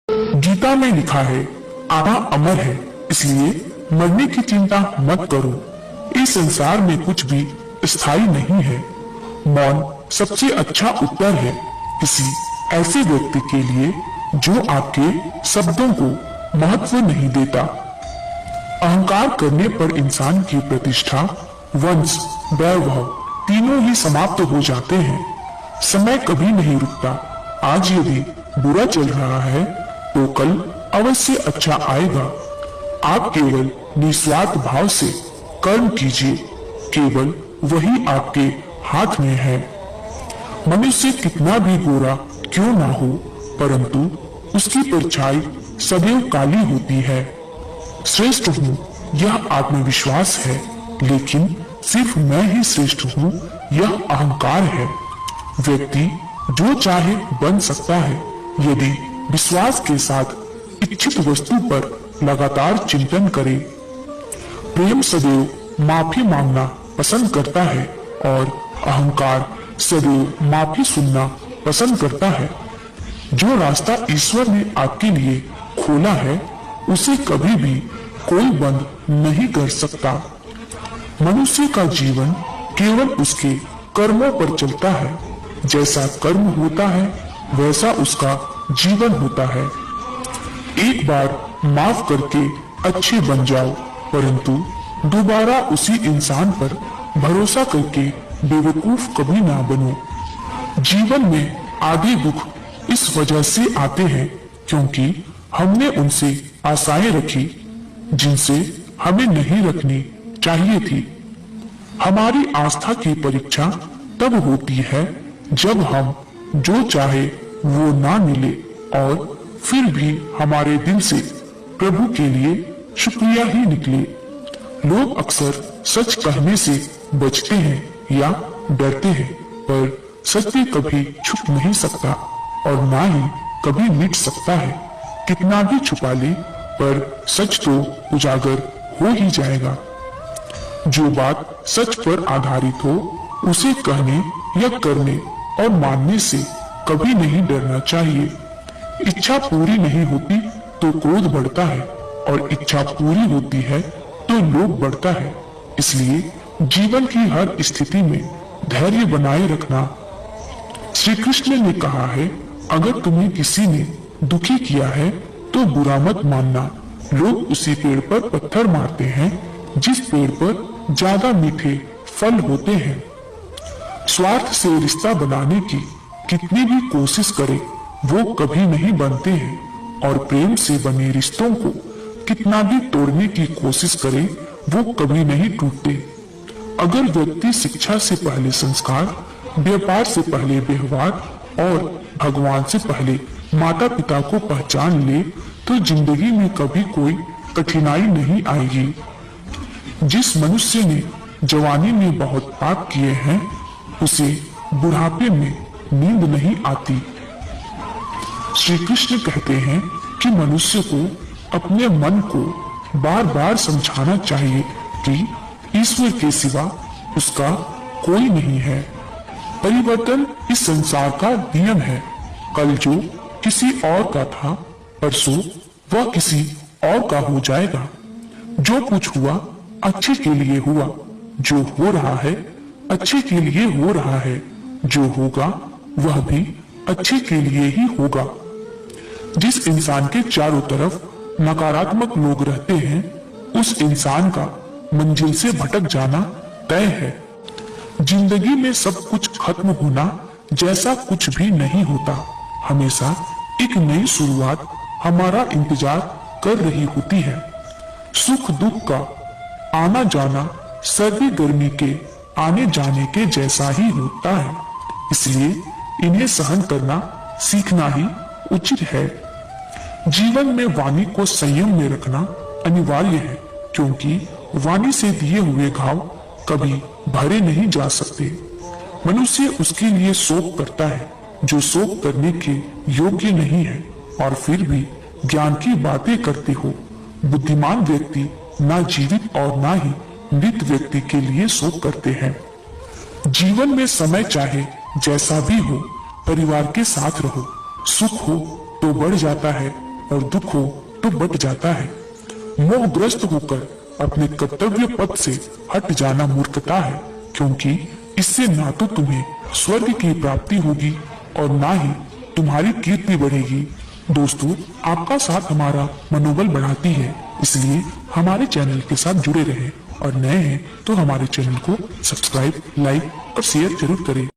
गीता में लिखा है, आत्मा अमर है, इसलिए मरने की चिंता मत करो। इस संसार में कुछ भी स्थायी नहीं है। मौन सबसे अच्छा उत्तर है किसी ऐसे व्यक्ति के लिए जो आपके शब्दों को महत्व नहीं देता। अहंकार करने पर इंसान की प्रतिष्ठा, वंश, वैभव तीनों ही समाप्त हो जाते हैं। समय कभी नहीं रुकता। आज यदि बुरा चल रहा है तो कल अवश्य अच्छा आएगा। आप केवल निस्वार्थ भाव से कर्म कीजिए, केवल वही आपके हाथ में है। मनुष्य कितना भी गोरा क्यों ना हो, परंतु उसकी परछाई सदैव काली होती है। श्रेष्ठ हूँ यह आत्मविश्वास है, लेकिन सिर्फ मैं ही श्रेष्ठ हूँ यह अहंकार है। व्यक्ति जो चाहे बन सकता है यदि विश्वास के साथ इच्छित वस्तु पर लगातार चिंतन करे। प्रेम सदैव माफी मांगना पसंद करता है और अहंकार सदैव माफी सुनना पसंद करता है। जो रास्ता ईश्वर ने आपके लिए खोला है उसे कभी भी कोई बंद नहीं कर सकता। मनुष्य का जीवन केवल उसके कर्मों पर चलता है। जैसा कर्म होता है वैसा उसका जीवन होता है। एक बार माफ करके अच्छे बन जाओ, परंतु दोबारा उसी इंसान पर भरोसा करके बेवकूफ कभी ना बनो। जीवन में आधे दुख इस वजह से आते हैं क्योंकि हमने उनसे आशाएं रखी जिनसे हमें नहीं रखनी चाहिए थी। हमारी आस्था की परीक्षा तब होती है जब हम जो चाहे वो ना मिले और फिर भी हमारे दिल से प्रभु के लिए शुक्रिया ही निकले। लोग अक्सर सच कहने से बचते हैं या डरते हैं, पर सत्य कभी छुप नहीं सकता और ना ही कभी मिट सकता है। कितना भी छुपा ले पर सच तो उजागर हो ही जाएगा। जो बात सच पर आधारित हो उसे कहने या करने और मानने से कभी नहीं डरना चाहिए। इच्छा पूरी नहीं होती तो क्रोध बढ़ता है और इच्छा पूरी होती है तो लोभ बढ़ता है। इसलिए जीवन की हर स्थिति में धैर्य बनाए रखना। श्री कृष्ण ने कहा है, अगर तुम्हें किसी ने दुखी किया है तो बुरा मत मानना। लोग उसी पेड़ पर पत्थर मारते हैं जिस पेड़ पर ज्यादा मीठे फल होते हैं। स्वार्थ से रिश्ता बनाने की कितनी भी कोशिश करे वो कभी नहीं बनते हैं और प्रेम से बने रिश्तों को कितना भी तोड़ने की कोशिश करे वो कभी नहीं टूटते। अगर व्यक्ति शिक्षा से पहले संस्कार, व्यापार से पहले व्यवहार और भगवान से पहले माता पिता को पहचान ले तो जिंदगी में कभी कोई कठिनाई नहीं आएगी। जिस मनुष्य ने जवानी में बहुत पाप किए हैं उसे बुढ़ापे में नींद नहीं आती। श्री कृष्ण कहते हैं कि मनुष्य को अपने मन को बार बार समझाना चाहिए कि ईश्वर के सिवा उसका कोई नहीं है। परिवर्तन इस संसार का नियम है। कल जो किसी और का था परसों वह किसी और का हो जाएगा। जो कुछ हुआ अच्छे के लिए हुआ, जो हो रहा है अच्छे के लिए हो रहा है, जो होगा वह भी अच्छे के लिए ही होगा। जिस इंसान के चारों तरफ नकारात्मक लोग रहते हैं उस इंसान का मंजिल से भटक जाना तय है। जिंदगी में सब कुछ खत्म होना जैसा कुछ भी नहीं होता। हमेशा एक नई शुरुआत हमारा इंतजार कर रही होती है। सुख दुख का आना जाना सर्दी गर्मी के आने जाने के जैसा ही होता है, इसलिए इन्हें सहन करना सीखना ही उचित है। जीवन में वाणी को संयम में रखना अनिवार्य है क्योंकि वाणी से दिए हुए घाव कभी भरे नहीं जा सकते। मनुष्य उसके लिए शोक करता है जो शोक करने के योग्य नहीं है और फिर भी ज्ञान की बातें करते हो। बुद्धिमान व्यक्ति ना जीवित और ना ही मृत व्यक्ति के लिए शोक करते हैं। जीवन में समय चाहे जैसा भी हो परिवार के साथ रहो। सुख हो तो बढ़ जाता है और दुख हो तो बट जाता है। मोहग्रस्त होकर अपने कर्तव्य पथ से हट जाना मूर्खता है, क्योंकि इससे ना तो तुम्हें स्वर्ग की प्राप्ति होगी और ना ही तुम्हारी कीर्ति बढ़ेगी। दोस्तों, आपका साथ हमारा मनोबल बढ़ाती है, इसलिए हमारे चैनल के साथ जुड़े रहें और नए हैं तो हमारे चैनल को सब्सक्राइब, लाइक और शेयर जरूर करें।